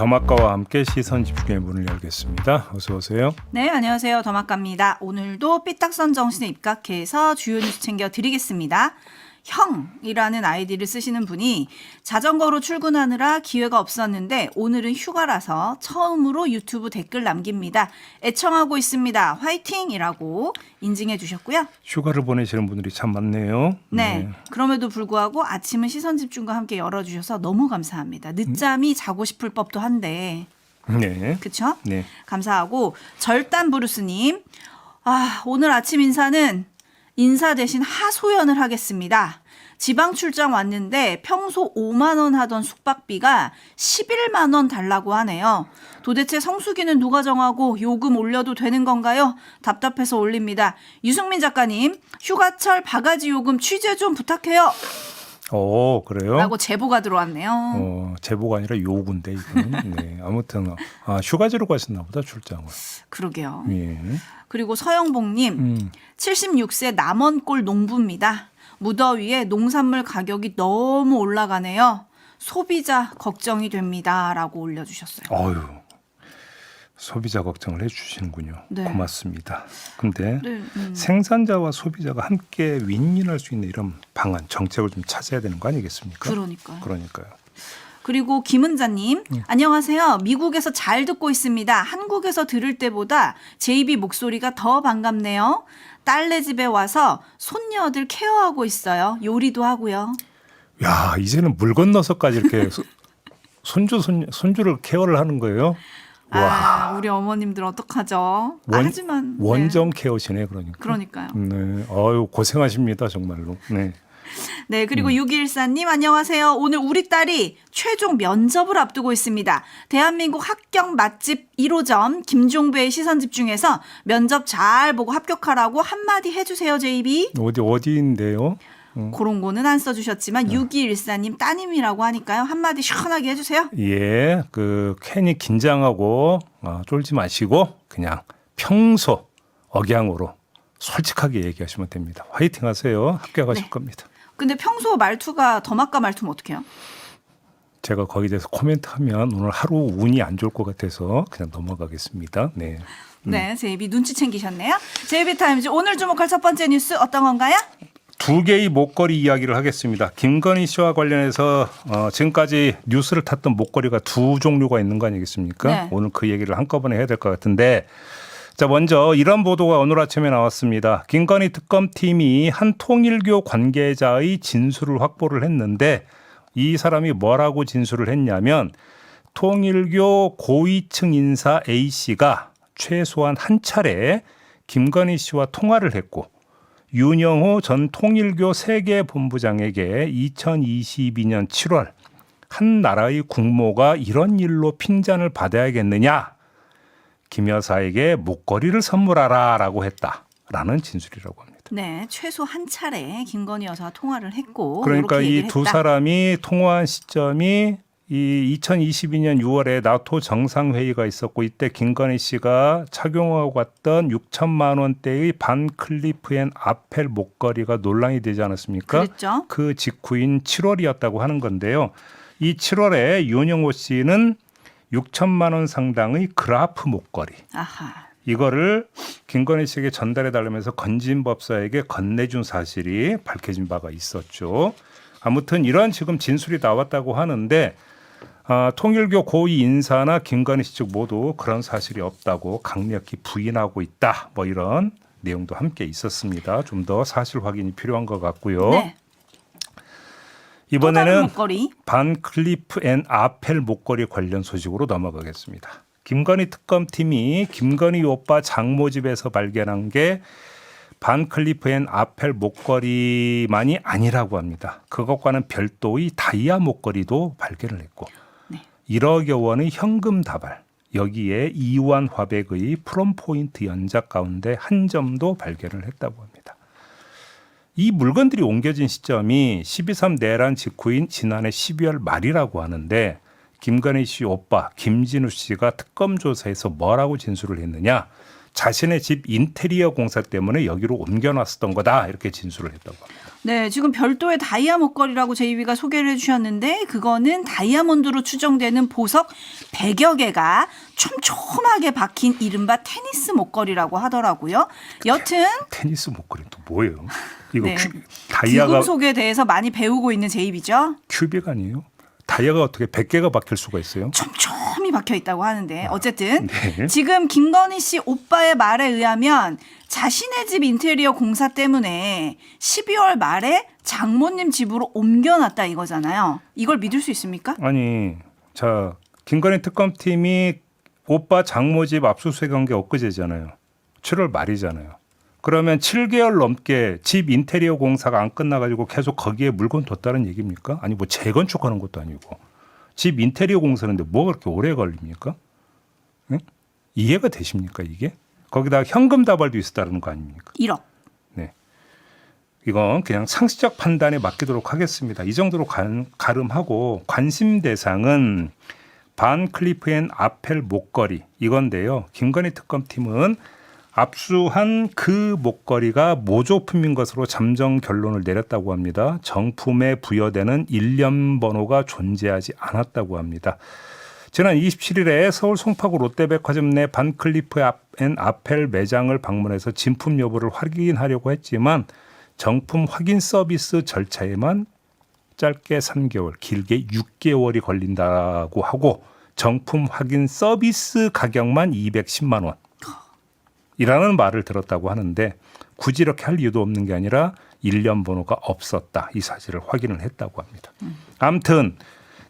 더마카와 함께 시선 집중의 문을 열겠습니다. 어서 오세요. 네, 안녕하세요. 더마카입니다. 오늘도 삐딱선 정신에 입각해서 주요 뉴스 챙겨드리겠습니다. 형이라는 아이디를 쓰시는 분이 자전거로 출근하느라 기회가 없었는데 오늘은 휴가라서 처음으로 유튜브 댓글 남깁니다. 애청하고 있습니다. 화이팅이라고 인증해 주셨고요. 휴가를 보내시는 분들이 참 많네요. 네. 그럼에도 불구하고 아침은 시선 집중과 함께 열어주셔서 너무 감사합니다. 늦잠이 자고 싶을 법도 한데. 네. 그렇죠? 네. 감사하고 절단 브루스님. 오늘 아침 인사는 인사 대신 하소연을 하겠습니다. 지방 출장 왔는데 평소 5만 원 하던 숙박비가 11만 원 달라고 하네요. 도대체 성수기는 누가 정하고 요금 올려도 되는 건가요? 답답해서 올립니다. 유승민 작가님, 휴가철 바가지 요금 취재 좀 부탁해요. 그래요? 라고 제보가 들어왔네요. 제보가 아니라 요구인데 이거는. 네. 아무튼 휴가지로 가셨나 보다 출장을. 그러게요. 예. 그리고 서영복님, 76세 남원골 농부입니다. 무더위에 농산물 가격이 너무 올라가네요. 소비자 걱정이 됩니다. 라고 올려주셨어요. 소비자 걱정을 해주시는군요. 네. 고맙습니다. 근데 네, 생산자와 소비자가 함께 윈윈할 수 있는 이런 방안, 정책을 좀 찾아야 되는 거 아니겠습니까? 그러니까요. 그리고 김은자님, 안녕하세요. 미국에서 잘 듣고 있습니다. 한국에서 들을 때보다 제 입이 목소리가 더 반갑네요. 딸네 집에 와서 손녀들 케어하고 있어요. 요리도 하고요. 야, 이제는 물 건너서까지 이렇게 손주를 케어를 하는 거예요? 와. 우리 어머님들 어떡하죠? 하지만 원정 케어시네, 그러니까. 그러니까요. 네, 고생하십니다, 정말로. 네. 네, 그리고 6214님 안녕하세요. 오늘 우리 딸이 최종 면접을 앞두고 있습니다. 대한민국 합격 맛집 1호점 김종배의 시선 집중해서 면접 잘 보고 합격하라고 한마디 해주세요, 제이비. 어디인데요? 그런 거는 안 써주셨지만 6214님 따님이라고 하니까요. 한마디 시원하게 해주세요. 예, 괜히 긴장하고 쫄지 마시고 그냥 평소 억양으로 솔직하게 얘기하시면 됩니다. 화이팅 하세요. 합격하실 겁니다. 근데 평소 말투가 더마카 말투면 어떡해요? 제가 거기에 대해서 코멘트하면 오늘 하루 운이 안 좋을 것 같아서 그냥 넘어가겠습니다. 네. 네, 제이비 눈치 챙기셨네요. 제이비 타임즈 오늘 주목할 첫 번째 뉴스 어떤 건가요? 두 개의 목걸이 이야기를 하겠습니다. 김건희 씨와 관련해서 지금까지 뉴스를 탔던 목걸이가 두 종류가 있는 거 아니겠습니까? 네. 오늘 그 얘기를 한꺼번에 해야 될 것 같은데 자, 먼저 이런 보도가 오늘 아침에 나왔습니다. 김건희 특검팀이 한 통일교 관계자의 진술을 확보를 했는데 이 사람이 뭐라고 진술을 했냐면 통일교 고위층 인사 A씨가 최소한 한 차례 김건희 씨와 통화를 했고 윤영호 전 통일교 세계본부장에게 2022년 7월 한 나라의 국모가 이런 일로 핀잔을 받아야겠느냐 김 여사에게 목걸이를 선물하라라고 했다라는 진술이라고 합니다. 네, 최소 한 차례 김건희 여사와 통화를 했고 그러니까 이렇게 이 두 사람이 통화한 시점이 이 2022년 6월에 나토 정상회의가 있었고 이때 김건희 씨가 착용하고 갔던 6천만 원대의 반 클리프 앤 아펠 목걸이가 논란이 되지 않았습니까? 그랬죠. 그 직후인 7월이었다고 하는 건데요. 이 7월에 윤영호 씨는 6천만 원 상당의 그라프 목걸이. 이거를 김건희 씨에게 전달해 달라면서 건진법사에게 건네준 사실이 밝혀진 바가 있었죠. 아무튼 이런 지금 진술이 나왔다고 하는데 통일교 고위 인사나 김건희 씨 측 모두 그런 사실이 없다고 강력히 부인하고 있다. 뭐 이런 내용도 함께 있었습니다. 좀 더 사실 확인이 필요한 것 같고요. 네. 이번에는 목걸이. 반 클리프 앤 아펠 목걸이 관련 소식으로 넘어가겠습니다. 김건희 특검팀이 김건희 오빠 장모 집에서 발견한 게 반 클리프 앤 아펠 목걸이만이 아니라고 합니다. 그것과는 별도의 다이아 목걸이도 발견을 했고 1억여 원의 현금 다발, 여기에 2원 화백의 프롬포인트 연작 가운데 한 점도 발견을 했다고 합니다. 이 물건들이 옮겨진 시점이 12.3 내란 직후인 지난해 12월 말이라고 하는데 김건희 씨 오빠 김진우 씨가 특검 조사에서 뭐라고 진술을 했느냐. 자신의 집 인테리어 공사 때문에 여기로 옮겨놨었던 거다 이렇게 진술을 했다고 합니다. 네, 지금 별도의 다이아 목걸이라고 제이비가 소개를 해주셨는데 그거는 다이아몬드로 추정되는 보석 100여 개가 촘촘하게 박힌 이른바 테니스 목걸이라고 하더라고요. 여튼 테니스 목걸이 또 뭐예요? 이거 네. 다이아가 귀금속에 대해서 많이 배우고 있는 제이비죠. 큐빅 아니에요? 다이아가 어떻게 100개가 박힐 수가 있어요? 촘촘히 박혀 있다고 하는데 어쨌든 네. 지금 김건희 씨 오빠의 말에 의하면 자신의 집 인테리어 공사 때문에 12월 말에 장모님 집으로 옮겨놨다 이거잖아요. 이걸 믿을 수 있습니까? 아니, 자 김건희 특검팀이 오빠 장모 집 압수수색한 게 엊그제잖아요. 7월 말이잖아요. 그러면 7개월 넘게 집 인테리어 공사가 안 끝나가지고 계속 거기에 물건 뒀다는 얘기입니까? 아니 뭐 재건축하는 것도 아니고 집 인테리어 공사인데 뭐가 그렇게 오래 걸립니까? 네? 이해가 되십니까 이게? 거기다 현금 다발도 있었다는 거 아닙니까? 1억. 네. 이건 그냥 상식적 판단에 맡기도록 하겠습니다. 이 정도로 가름하고 관심 대상은 반 클리프 앤 아펠 목걸이 이건데요. 김건희 특검팀은 압수한 그 목걸이가 모조품인 것으로 잠정 결론을 내렸다고 합니다. 정품에 부여되는 일련 번호가 존재하지 않았다고 합니다. 지난 27일에 서울 송파구 롯데백화점 내 반클리프 앤 아펠 매장을 방문해서 진품 여부를 확인하려고 했지만 정품 확인 서비스 절차에만 짧게 3개월, 길게 6개월이 걸린다고 하고 정품 확인 서비스 가격만 210만 원. 이라는 말을 들었다고 하는데 굳이 이렇게 할 이유도 없는 게 아니라 일련 번호가 없었다. 이 사실을 확인을 했다고 합니다. 아무튼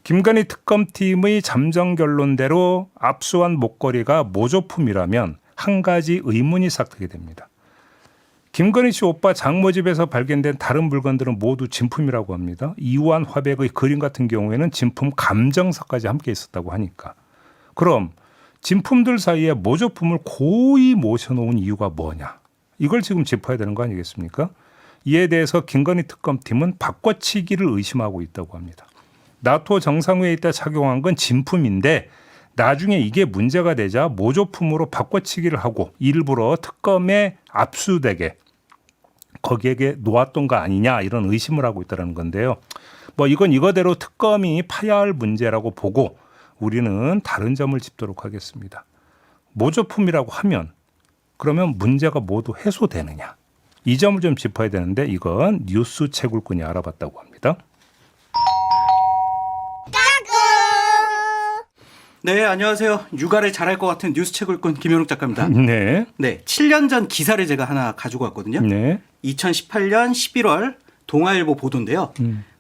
김건희 특검팀의 잠정 결론대로 압수한 목걸이가 모조품이라면 한 가지 의문이 싹 트게 됩니다. 김건희 씨 오빠 장모 집에서 발견된 다른 물건들은 모두 진품이라고 합니다. 이완 화백의 그림 같은 경우에는 진품 감정서까지 함께 있었다고 하니까. 그럼 진품들 사이에 모조품을 고이 모셔놓은 이유가 뭐냐. 이걸 지금 짚어야 되는 거 아니겠습니까? 이에 대해서 김건희 특검팀은 바꿔치기를 의심하고 있다고 합니다. 나토 정상회의 때 착용한 건 진품인데 나중에 이게 문제가 되자 모조품으로 바꿔치기를 하고 일부러 특검에 압수되게 거기에 놓았던 거 아니냐 이런 의심을 하고 있다는 건데요. 뭐 이건 이거대로 특검이 파야 할 문제라고 보고 우리는 다른 점을 짚도록 하겠습니다. 모조품이라고 하면 그러면 문제가 모두 해소되느냐. 이 점을 좀 짚어야 되는데 이건 뉴스 채굴꾼이 알아봤다고 합니다. 네, 안녕하세요. 육아를 잘할 것 같은 뉴스 채굴꾼 김현욱 작가입니다. 네. 네, 7년 전 기사를 제가 하나 가지고 왔거든요. 네. 2018년 11월 동아일보 보도인데요.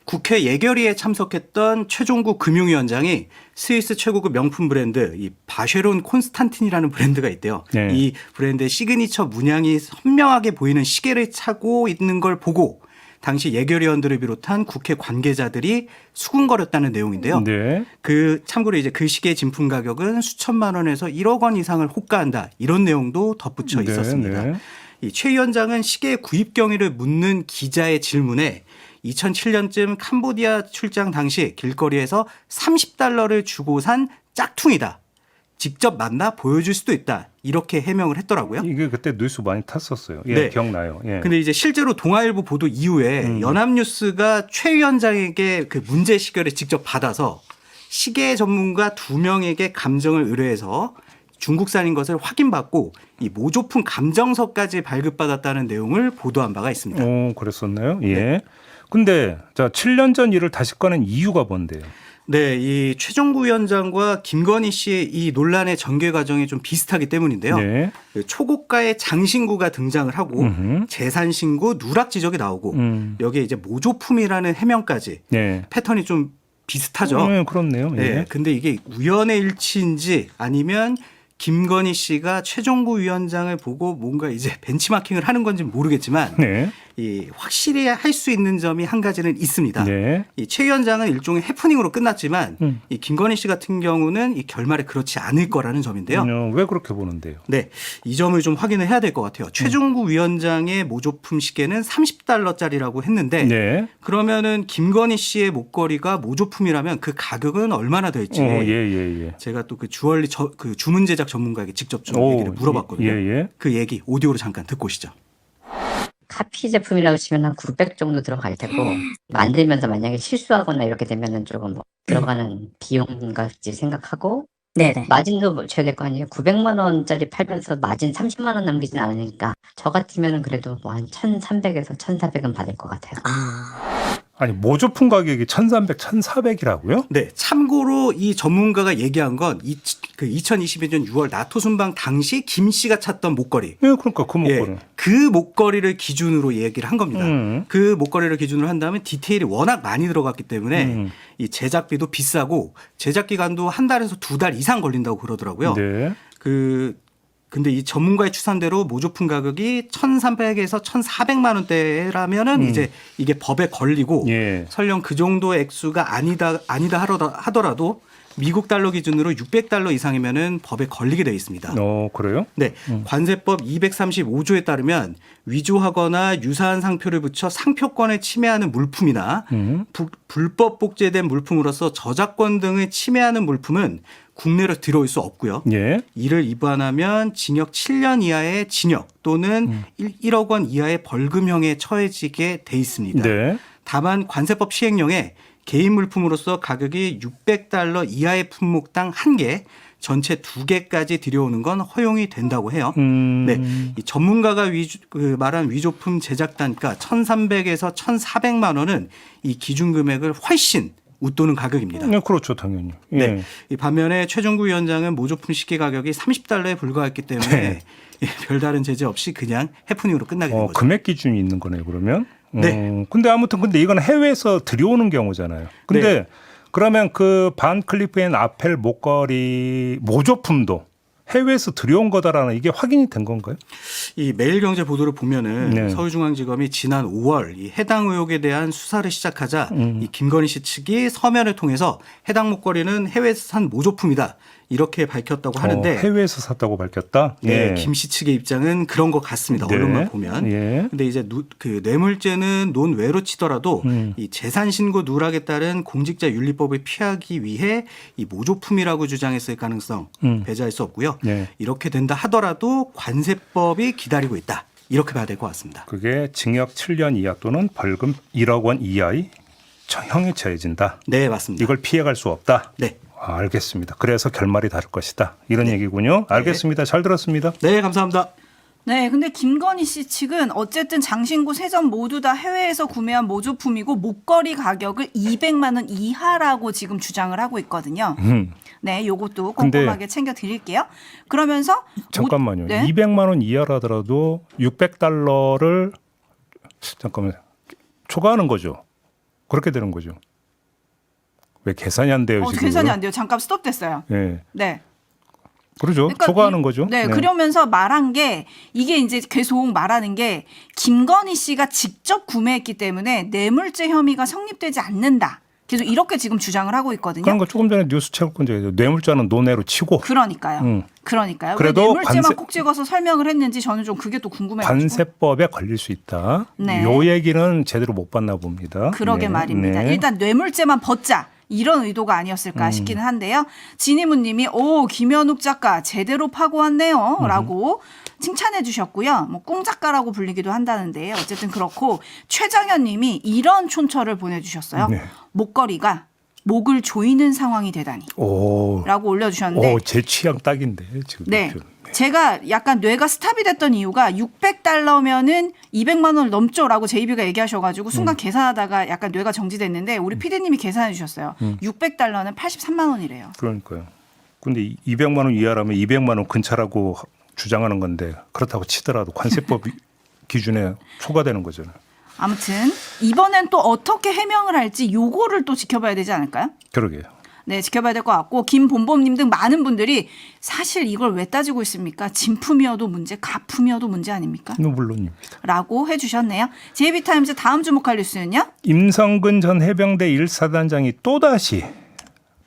국회 예결위에 참석했던 최종구 금융위원장이 스위스 최고급 명품 브랜드 이 바쉐론 콘스탄틴이라는 브랜드가 있대요. 네. 이 브랜드의 시그니처 문양이 선명하게 보이는 시계를 차고 있는 걸 보고 당시 예결위원들을 비롯한 국회 관계자들이 수군거렸다는 내용인데요. 네. 그 참고로 이제 그 시계 진품 가격은 수천만 원에서 1억 원 이상을 호가한다. 이런 내용도 덧붙여 있었습니다. 네. 이 최 위원장은 시계 구입 경위를 묻는 기자의 질문에 2007년쯤 캄보디아 출장 당시 길거리에서 $30를 주고 산 짝퉁이다. 직접 만나 보여줄 수도 있다. 이렇게 해명을 했더라고요. 이게 그때 뉴스 많이 탔었어요. 예, 네. 기억나요. 예. 근데 이제 실제로 동아일보 보도 이후에 연합뉴스가 최 위원장에게 그 문제 시계를 직접 받아서 시계 전문가 2명에게 감정을 의뢰해서 중국산인 것을 확인받고 이 모조품 감정서까지 발급받았다는 내용을 보도한 바가 있습니다. 오, 그랬었나요? 예. 근데 자, 7년 전 일을 다시 꺼낸 이유가 뭔데요? 네, 이 최종구 위원장과 김건희 씨의 이 논란의 전개 과정이 좀 비슷하기 때문인데요. 네. 그 초고가의 장신구가 등장을 하고 재산신구, 누락지적이 나오고 여기에 이제 모조품이라는 해명까지 네. 패턴이 좀 비슷하죠. 네, 그렇네요. 예. 네, 근데 이게 우연의 일치인지 아니면 김건희 씨가 최종구 위원장을 보고 뭔가 이제 벤치마킹을 하는 건지 모르겠지만 네. 이 확실히 할 수 있는 점이 한 가지는 있습니다. 네. 이 최 위원장은 일종의 해프닝으로 끝났지만 이 김건희 씨 같은 경우는 이 결말에 그렇지 않을 거라는 점인데요. 왜 그렇게 보는데요? 네, 이 점을 좀 확인을 해야 될 것 같아요. 최종구 위원장의 모조품 시계는 $30짜리라고 했는데 네. 그러면은 김건희 씨의 목걸이가 모조품이라면 그 가격은 얼마나 될지 예. 제가 또 그 주얼리 그 주문 제작 전문가에게 직접 좀 얘기를 물어봤거든요. 예. 그 얘기 오디오로 잠깐 듣고 오시죠. 카피 제품이라고 치면 한 900 정도 들어갈 테고 만들면서 만약에 실수하거나 이렇게 되면은 조금 뭐 들어가는 비용 같이 생각하고 네네. 마진도 줘야 될 거 아니에요. 900만 원짜리 팔면서 마진 30만 원 남기진 않으니까 저 같으면은 그래도 뭐 한 1,300에서 1,400은 받을 것 같아요. 아니 모조품 가격이 1,300, 1,400이라고요? 네, 참고로 이 전문가가 얘기한 건 2022년 6월 나토 순방 당시 김 씨가 찾던 목걸이. 예, 그러니까 그 목걸이. 예, 그 목걸이를 기준으로 얘기를 한 겁니다. 그 목걸이를 기준으로 한다면 디테일이 워낙 많이 들어갔기 때문에 이 제작비도 비싸고 제작 기간도 한 달에서 2달 이상 걸린다고 그러더라고요. 네. 근데 이 전문가의 추산대로 모조품 가격이 1,300에서 1,400만 원대라면은 이제 이게 법에 걸리고 예. 설령 그 정도 액수가 아니다 하더라도 미국 달러 기준으로 $600 이상이면은 법에 걸리게 되어 있습니다. 그래요? 네, 관세법 235조에 따르면 위조하거나 유사한 상표를 붙여 상표권을 침해하는 물품이나 불법 복제된 물품으로서 저작권 등을 침해하는 물품은 국내로 들어올 수 없고요. 예. 이를 위반하면 징역 7년 이하의 징역 또는 1억 원 이하의 벌금형에 처해지게 돼 있습니다. 네. 다만 관세법 시행령에 개인 물품으로서 가격이 $600 이하의 품목당 1개, 전체 2개까지 들여오는 건 허용이 된다고 해요. 네, 이 전문가가 말한 위조품 제작 단가 1,300에서 1,400만 원은 이 기준 금액을 훨씬 웃도는 가격입니다. 네, 그렇죠, 당연히. 예. 네, 이 반면에 최종구 위원장은 모조품 시계 가격이 $30에 불과했기 때문에 네. 별다른 제재 없이 그냥 해프닝으로 끝나게 된 거죠. 금액 기준이 있는 거네요, 그러면. 네. 근데 이건 해외에서 들여오는 경우잖아요. 근데 네. 그러면 그 반 클리프 앤 아펠 목걸이 모조품도 해외에서 들여온 거다라는 이게 확인이 된 건가요? 이 매일경제 보도를 보면은 네. 서울중앙지검이 지난 5월 이 해당 의혹에 대한 수사를 시작하자 이 김건희 씨 측이 서면을 통해서 해당 목걸이는 해외에서 산 모조품이다 이렇게 밝혔다고 하는데 해외에서 샀다고 밝혔다. 네, 예. 김 씨 측의 입장은 그런 것 같습니다. 네. 언론만 보면. 예. 근데 이제 그 뇌물죄는 논외로 치더라도 이 재산 신고 누락에 따른 공직자 윤리법을 피하기 위해 이 모조품이라고 주장했을 가능성 배제할 수 없고요. 네. 이렇게 된다 하더라도 관세법이 기다리고 있다. 이렇게 봐야 될 것 같습니다. 그게 징역 7년 이하 또는 벌금 1억 원 이하의 형에 처해진다. 네, 맞습니다. 이걸 피해갈 수 없다. 네. 알겠습니다. 그래서 결말이 다를 것이다. 이런 얘기군요. 알겠습니다. 잘 들었습니다. 네, 감사합니다. 네, 근데 김건희 씨 측은 어쨌든 장신구 세점 모두 다 해외에서 구매한 모조품이고 목걸이 가격을 200만 원 이하라고 지금 주장을 하고 있거든요. 네, 요것도 꼼꼼하게 챙겨 드릴게요. 그러면서 잠깐만요. 네? 200만 원 이하라더라도 $600를 잠깐만 초과하는 거죠. 그렇게 되는 거죠. 왜 계산이 안 돼요, 지금? 계산이 안 돼요. 잠깐 스톱됐어요. 네. 네. 그러죠. 그러니까 초과하는 거죠. 네, 그러면서 말한 게 이게 이제 계속 말하는 게 김건희 씨가 직접 구매했기 때문에 뇌물죄 혐의가 성립되지 않는다. 계속 이렇게 지금 주장을 하고 있거든요. 그런 거 조금 전에 뉴스 채울 건데 뇌물죄는 논외로 치고 그러니까요. 그러니까요. 왜 그래도 뇌물죄만 꼭 찍어서 설명을 했는지 저는 좀 그게 또 궁금해요. 관세법에 걸릴 수 있다. 네. 요 얘기는 제대로 못 봤나 봅니다. 그러게 네. 말입니다. 네. 일단 뇌물죄만 벗자. 이런 의도가 아니었을까 싶기는 한데요. 진희무님이 김현욱 작가 제대로 파고 왔네요. 라고 칭찬해 주셨고요. 뭐 꿍 작가라고 불리기도 한다는데 어쨌든 그렇고 최정현 님이 이런 촌철을 보내주셨어요. 네. 목걸이가 목을 조이는 상황이 되다니 라고 올려주셨는데 제 취향 딱인데 지금. 네. 제가 약간 뇌가 스탑이 됐던 이유가 $600면은 200만 원을 넘죠라고 제이비가 얘기하셔가지고 순간 계산하다가 약간 뇌가 정지됐는데 우리 PD님이 계산해 주셨어요. $600는 83만 원이래요. 그러니까요. 근데 200만 원 이하라면 200만 원 근처라고 주장하는 건데 그렇다고 치더라도 관세법 기준에 초과되는 거잖아요. 아무튼 이번엔 또 어떻게 해명을 할지 요거를 또 지켜봐야 되지 않을까요? 그러게요. 네, 지켜봐야 될 것 같고 김본범님 등 많은 분들이 사실 이걸 왜 따지고 있습니까? 진품이어도 문제, 가품이어도 문제 아닙니까? 물론입니다. 라고 해주셨네요. JB타임즈 다음 주목할 뉴스는요? 임성근 전 해병대 1사단장이 또다시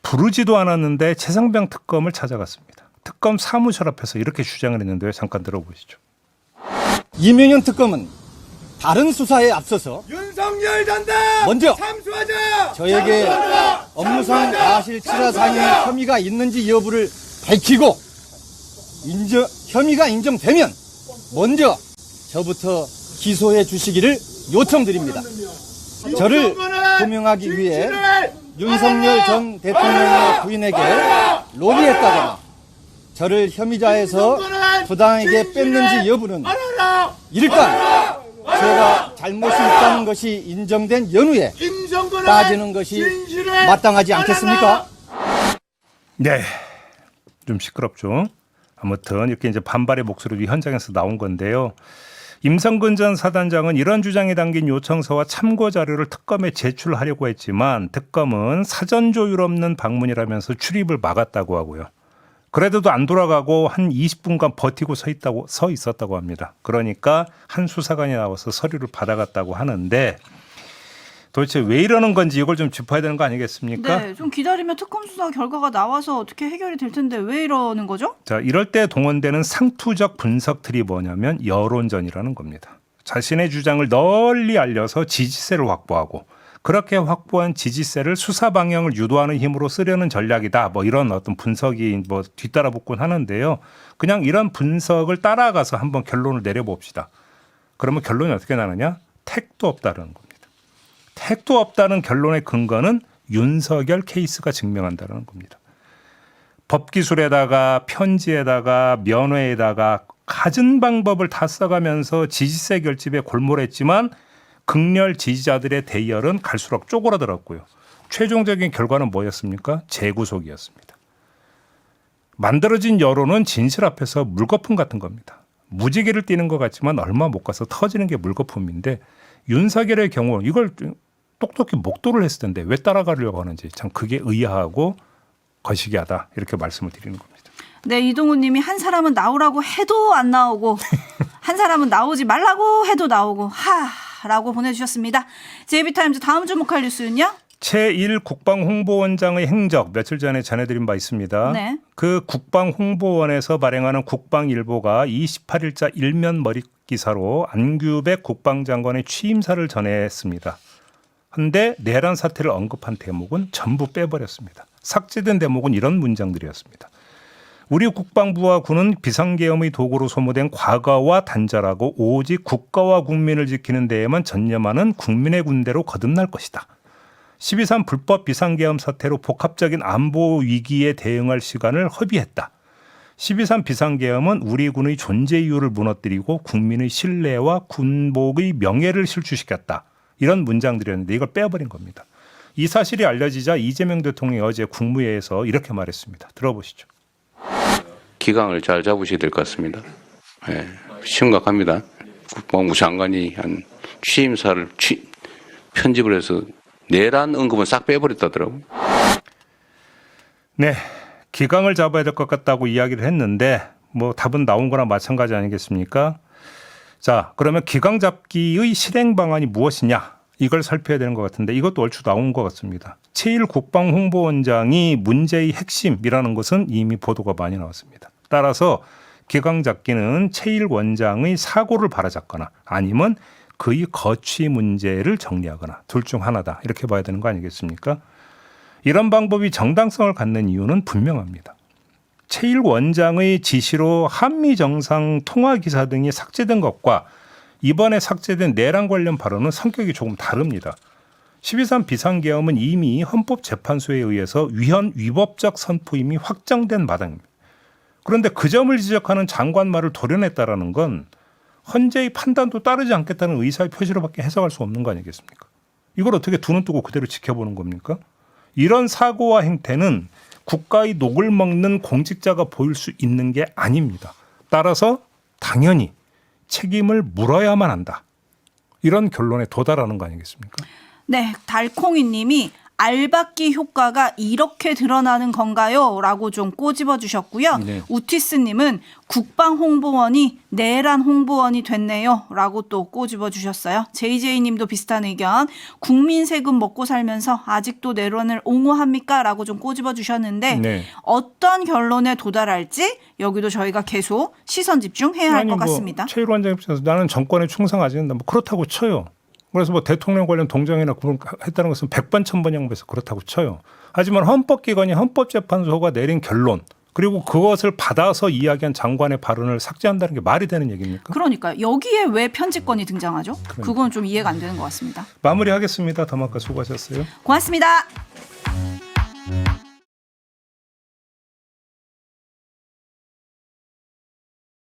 부르지도 않았는데 최상병 특검을 찾아갔습니다. 특검 사무실 앞에서 이렇게 주장을 했는데요. 잠깐 들어보시죠. 이명현 특검은 다른 수사에 앞서서 윤석열 전당 먼저 참수하자. 저에게 업무상 과실치사상의 혐의가 있는지 여부를 밝히고 혐의가 인정되면 먼저 저부터 기소해 주시기를 요청드립니다. 저를 호명하기 위해 윤석열 전 대통령의 부인에게 로비했다거나 저를 혐의자에서 부당하게 뺐는지 여부는 일단 제가 잘못이 있다는 것이 인정된 연후에 따지는 것이 마땅하지 않겠습니까? 네, 좀 시끄럽죠. 아무튼 이렇게 이제 반발의 목소리도 현장에서 나온 건데요. 임성근 전 사단장은 이런 주장이 담긴 요청서와 참고 자료를 특검에 제출하려고 했지만 특검은 사전 조율 없는 방문이라면서 출입을 막았다고 하고요. 그래도 안 돌아가고 한 20분간 버티고 서 있었다고 합니다. 그러니까 한 수사관이 나와서 서류를 받아갔다고 하는데 도대체 왜 이러는 건지 이걸 좀 짚어야 되는 거 아니겠습니까? 네, 좀 기다리면 특검 수사 결과가 나와서 어떻게 해결이 될 텐데 왜 이러는 거죠? 자, 이럴 때 동원되는 상투적 분석 틀이 뭐냐면 여론전이라는 겁니다. 자신의 주장을 널리 알려서 지지세를 확보하고 그렇게 확보한 지지세를 수사 방향을 유도하는 힘으로 쓰려는 전략이다. 뭐 이런 어떤 분석이 뭐 뒤따라붙곤 하는데요. 그냥 이런 분석을 따라가서 한번 결론을 내려봅시다. 그러면 결론이 어떻게 나느냐? 택도 없다는 겁니다. 택도 없다는 결론의 근거는 윤석열 케이스가 증명한다는 겁니다. 법기술에다가 편지에다가 면회에다가 갖은 방법을 다 써가면서 지지세 결집에 골몰했지만 극렬 지지자들의 대열은 갈수록 쪼그라들었고요. 최종적인 결과는 뭐였습니까? 재구속이었습니다. 만들어진 여론은 진실 앞에서 물거품 같은 겁니다. 무지개를 띄는 것 같지만 얼마 못 가서 터지는 게 물거품인데 윤석열의 경우 이걸 똑똑히 목도를 했을 텐데 왜 따라가려고 하는지 참 그게 의아하고 거시기하다 이렇게 말씀을 드리는 겁니다. 네, 이동훈 님이 한 사람은 나오라고 해도 안 나오고 한 사람은 나오지 말라고 해도 나오고 하라고 보내주셨습니다. JB타임즈 다음 주목할 뉴스는요? 최일 국방홍보원장의 행적 며칠 전에 전해드린 바 있습니다. 네. 그 국방홍보원에서 발행하는 국방일보가 28일자 일면 머릿 기사로 안규백 국방장관의 취임사를 전했습니다. 그런데 내란 사태를 언급한 대목은 전부 빼버렸습니다. 삭제된 대목은 이런 문장들이었습니다. 우리 국방부와 군은 비상계엄의 도구로 소모된 과거와 단절하고 오직 국가와 국민을 지키는 데에만 전념하는 국민의 군대로 거듭날 것이다. 12.3 불법 비상계엄 사태로 복합적인 안보 위기에 대응할 시간을 허비했다. 12.3 비상계엄은 우리 군의 존재 이유를 무너뜨리고 국민의 신뢰와 군복의 명예를 실추시켰다. 이런 문장들이었는데 이걸 빼버린 겁니다. 이 사실이 알려지자 이재명 대통령이 어제 국무회의에서 이렇게 말했습니다. 들어보시죠. 기강을 잘 잡으셔야 될 것 같습니다. 네, 심각합니다. 국방부 장관이 한 취임사를 편집을 해서 내란 언급은 싹 빼버렸다더라고요. 네, 기강을 잡아야 될 것 같다고 이야기를 했는데 뭐 답은 나온 거랑 마찬가지 아니겠습니까? 자, 그러면 기강 잡기의 실행 방안이 무엇이냐? 이걸 살펴야 되는 것 같은데 이것도 얼추 나온 것 같습니다. 최일 국방홍보원장이 문제의 핵심이라는 것은 이미 보도가 많이 나왔습니다. 따라서 기강 잡기는 최일 원장의 사고를 바로잡거나 아니면 그의 거취 문제를 정리하거나 둘 중 하나다. 이렇게 봐야 되는 거 아니겠습니까? 이런 방법이 정당성을 갖는 이유는 분명합니다. 최일 원장의 지시로 한미 정상 통화 기사 등이 삭제된 것과 이번에 삭제된 내란 관련 발언은 성격이 조금 다릅니다. 12.3 비상계엄은 이미 헌법재판소에 의해서 위헌위법적 선포임이 확정된 마당입니다. 그런데 그 점을 지적하는 장관 말을 도려냈다라는 건 헌재의 판단도 따르지 않겠다는 의사의 표시로밖에 해석할 수 없는 거 아니겠습니까? 이걸 어떻게 두 눈 뜨고 그대로 지켜보는 겁니까? 이런 사고와 행태는 국가의 녹을 먹는 공직자가 보일 수 있는 게 아닙니다. 따라서 당연히 책임을 물어야만 한다. 이런 결론에 도달하는 거 아니겠습니까? 네, 달콩이 님이 알박기 효과가 이렇게 드러나는 건가요? 라고 좀 꼬집어 주셨고요. 네. 우티스님은 국방홍보원이 내란 홍보원이 됐네요. 라고 또 꼬집어 주셨어요. JJ님도 비슷한 의견. 국민 세금 먹고 살면서 아직도 내란을 옹호합니까? 라고 좀 꼬집어 주셨는데 네. 어떤 결론에 도달할지 여기도 저희가 계속 시선 집중해야 할 것 같습니다. 최일호 원장님 입장에서 나는 정권에 충성하지 않는다. 뭐 그렇다고 쳐요. 그래서 뭐 대통령 관련 동정이나 했다는 것은 100번 1000번 양보해서 그렇다고 쳐요. 하지만 헌법기관이 헌법재판소가 내린 결론 그리고 그것을 받아서 이야기한 장관의 발언을 삭제한다는 게 말이 되는 얘기입니까? 그러니까 여기에 왜 편집권이 등장하죠? 그건 좀 이해가 안 되는 것 같습니다. 마무리하겠습니다. 더마카 수고하셨어요. 고맙습니다.